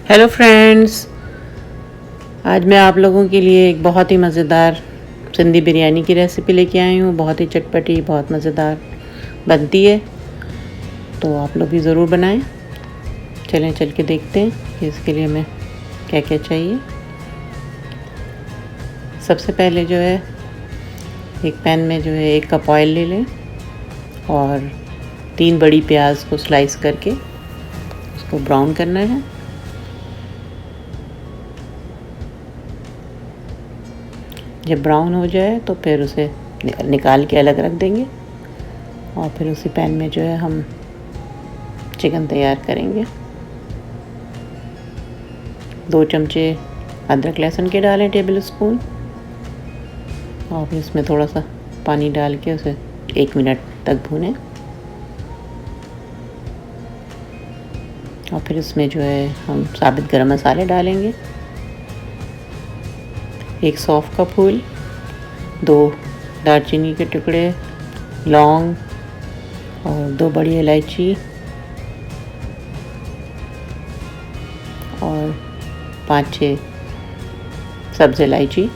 Hello friends, आज मैं आप लोगों के लिए एक बहुत ही मज़ेदार सिंधी बिरयानी की रेसिपी लेके आई हूँ। बहुत ही चटपटी, बहुत मज़ेदार बनती है, तो आप लोग भी ज़रूर बनाएं। चलें चल के देखते हैं कि इसके लिए हमें क्या क्या चाहिए। सबसे पहले जो है एक पैन में जो है 1 कप ऑयल ले लें और 3 बड़ी प्याज को स्लाइस करके उसको ब्राउन करना है। जब ब्राउन हो जाए तो फिर उसे निकाल के अलग रख देंगे और फिर उसी पैन में जो है हम चिकन तैयार करेंगे। 2 चमचे अदरक लहसुन के डालें टेबल स्पून और फिर इसमें थोड़ा सा पानी डाल के उसे 1 मिनट तक भूनें और फिर इसमें जो है हम साबुत गरम मसाले डालेंगे। 1 सौंफ का फूल, 2 दालचीनी के टुकड़े, लौंग और 2 बड़ी इलायची और 5-6 सब्ज़ इलायची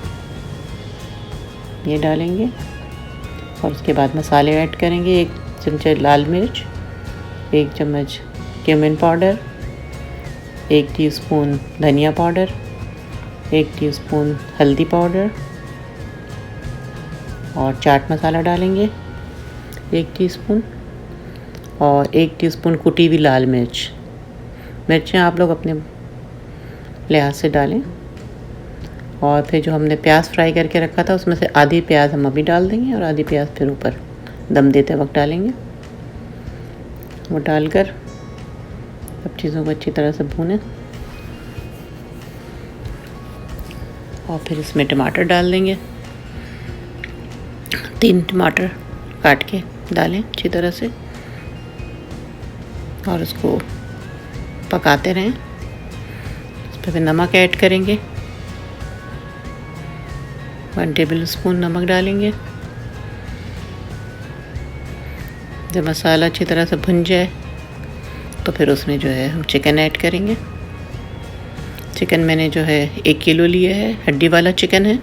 ये डालेंगे और उसके बाद मसाले ऐड करेंगे। 1 चमचा लाल मिर्च, 1 चम्मच क्यूमिन पाउडर, 1 टीस्पून धनिया पाउडर, 1 टीस्पून हल्दी पाउडर और चाट मसाला डालेंगे 1 टीस्पून और 1 टीस्पून कुटी हुई लाल मिर्च। मिर्चें आप लोग अपने लिहाज से डालें और फिर जो हमने प्याज फ्राई करके रखा था उसमें से आधी प्याज हम अभी डाल देंगे और आधी प्याज फिर ऊपर दम देते वक्त डालेंगे। वो डालकर सब चीज़ों को अच्छी तरह से भूनें और फिर इसमें टमाटर डाल देंगे। 3 टमाटर काट के डालें अच्छी तरह से और उसको पकाते रहें। इस पर फिर नमक ऐड करेंगे, 1 टेबल स्पून नमक डालेंगे। जब मसाला अच्छी तरह से भुन जाए तो फिर उसमें जो है हम चिकन ऐड करेंगे। चिकन मैंने जो है 1 किलो लिया है, हड्डी वाला चिकन है।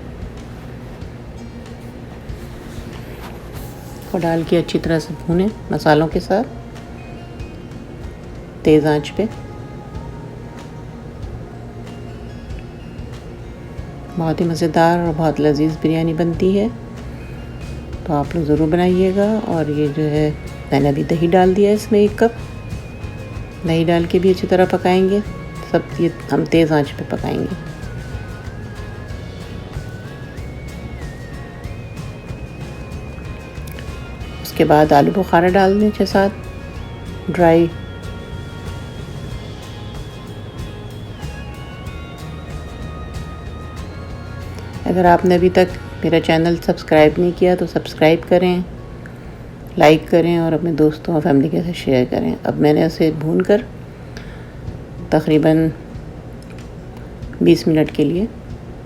और डाल के अच्छी तरह से भूनें मसालों के साथ तेज़ आंच पे। बहुत ही मज़ेदार और बहुत लजीज बिरयानी बनती है, तो आप लोग ज़रूर बनाइएगा। और ये जो है मैंने अभी दही डाल दिया है इसमें 1 कप। दही डाल के भी अच्छी तरह पकाएंगे। सब ये हम तेज़ आंच पे पकाएंगे। उसके बाद आलू बुखारा डाल दें 6-7 ड्राई। अगर आपने अभी तक मेरा चैनल सब्सक्राइब नहीं किया तो सब्सक्राइब करें, लाइक करें और अपने दोस्तों और फैमिली के साथ शेयर करें। अब मैंने उसे भूनकर तकरीबन 20 मिनट के लिए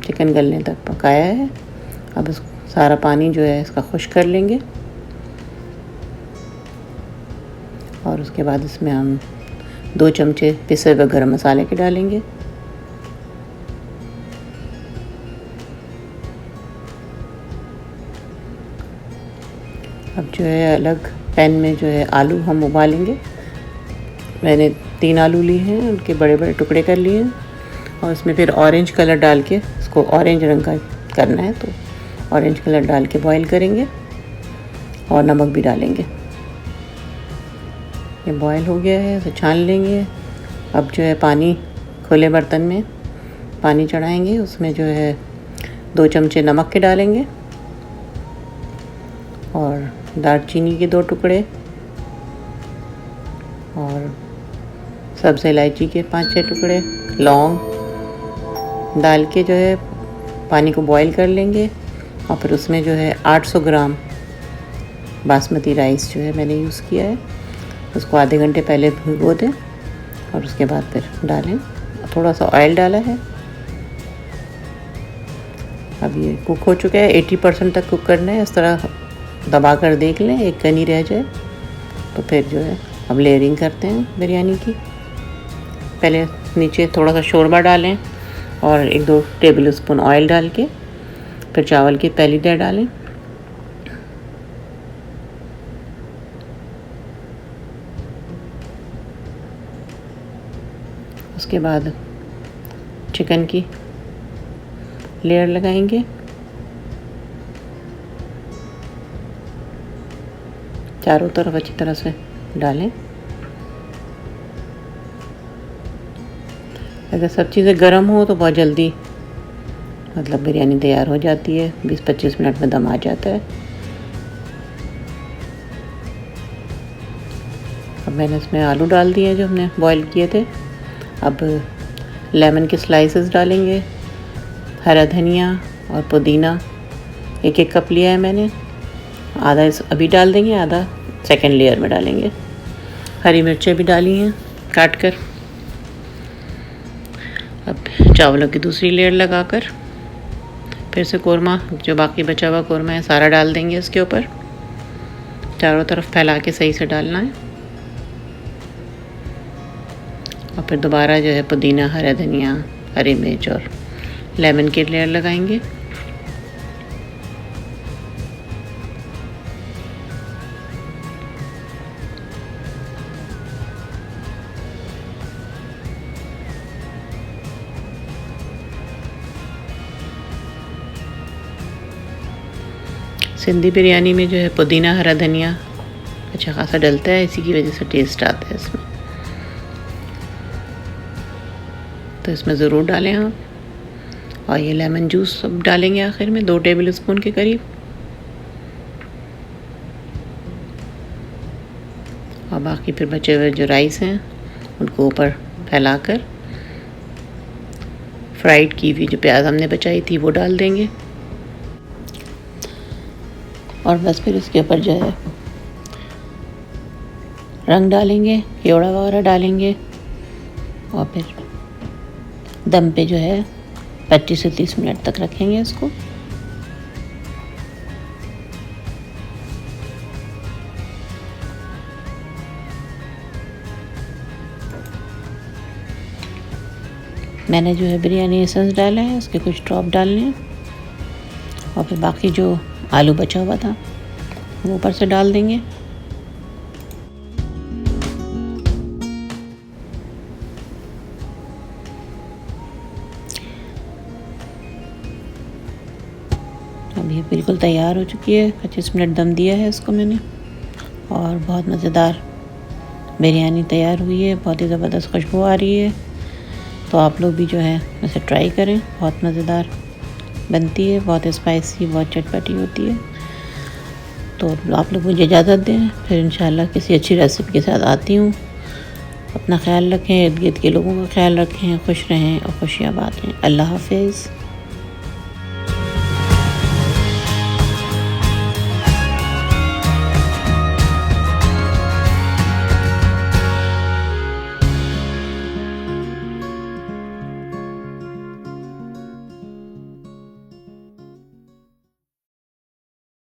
चिकन गलने तक पकाया है। अब इस सारा पानी जो है इसका खुश्क कर लेंगे और उसके बाद इसमें हम 2 चमचे पिसे हुए गरम मसाले के डालेंगे। अब जो है अलग पैन में जो है आलू हम उबालेंगे। मैंने 3 आलू लिए हैं, उनके बड़े बड़े टुकड़े कर लिए हैं और उसमें फिर ऑरेंज कलर डाल के इसको ऑरेंज रंग का करना है, तो ऑरेंज कलर डाल के बॉईल करेंगे और नमक भी डालेंगे। ये बॉईल हो गया है, इसे छान लेंगे। अब जो है पानी खुले बर्तन में पानी चढ़ाएंगे, उसमें जो है 2 चमचे नमक के डालेंगे और दालचीनी के 2 टुकड़े और सब्ज़ इलायची के 5-6 टुकड़े, लौंग डाल के जो है पानी को बॉईल कर लेंगे और फिर उसमें जो है 800 ग्राम बासमती राइस जो है मैंने यूज़ किया है, उसको आधे घंटे पहले भिगो दें और उसके बाद फिर डालें। थोड़ा सा ऑयल डाला है। अब ये कुक हो चुका है, 80% तक कुक करना है। इस तरह दबा कर देख लें, एक कनी रह जाए तो फिर जो है अब लेयरिंग करते हैं बिरयानी की। पहले नीचे थोड़ा सा शोरबा डालें और 1-2 टेबल स्पून ऑयल डाल के फिर चावल की पहली लेयर डालें। उसके बाद चिकन की लेयर लगाएंगे। चारों तरफ अच्छी तरह से डालें। अगर सब चीज़ें गर्म हो तो बहुत जल्दी मतलब बिरयानी तैयार हो जाती है, 20-25 मिनट में दम आ जाता है। अब मैंने इसमें आलू डाल दिए जो हमने बॉईल किए थे। अब लेमन के स्लाइसेस डालेंगे, हरा धनिया और पुदीना 1-1 कप लिया है मैंने। आधा इस अभी डाल देंगे, आधा सेकेंड लेयर में डालेंगे। हरी मिर्चें भी डाली हैं काट कर। अब चावलों की दूसरी लेयर लगाकर फिर से कोरमा, जो बाकी बचा हुआ कोरमा है, सारा डाल देंगे इसके ऊपर। चारों तरफ फैला के सही से डालना है। और फिर दोबारा जो है पुदीना, हरा धनिया, हरी मिर्च और लेमन की लेयर लगाएंगे। सिंधी बिरयानी में जो है पुदीना, हरा धनिया अच्छा खासा डलता है, इसी की वजह से टेस्ट आता है इसमें, तो इसमें ज़रूर डालें आप। और ये लेमन जूस सब डालेंगे आखिर में 2 टेबल स्पून के करीब। और बाकी फिर बचे हुए जो राइस हैं उनको ऊपर फैलाकर फ्राइड की हुई जो प्याज हमने बचाई थी वो डाल देंगे। और बस फिर इसके ऊपर जो है रंग डालेंगे, केवड़ा वगैरह डालेंगे। और फिर दम पे जो है 25 से 30 मिनट तक रखेंगे इसको। मैंने जो है बिरयानी एसेंस डाला है, उसके कुछ ड्रॉप डालने हैं। और फिर बाकी जो आलू बचा हुआ था वो ऊपर से डाल देंगे। अब ये बिल्कुल तैयार हो चुकी है। 25 मिनट दम दिया है इसको मैंने और बहुत मज़ेदार बिरयानी तैयार हुई है। बहुत ही ज़बरदस्त खुशबू आ रही है। तो आप लोग भी जो है इसे ट्राई करें, बहुत मज़ेदार बनती है, बहुत स्पाइसी, बहुत चटपटी होती है। तो आप लोग मुझे इजाज़त दें, फिर इंशाल्लाह किसी अच्छी रेसिपी के साथ आती हूँ। अपना ख्याल रखें, इर्द गिर्द के लोगों का ख्याल रखें, खुश रहें और खुशियाँ बांटें। अल्लाह हाफिज़।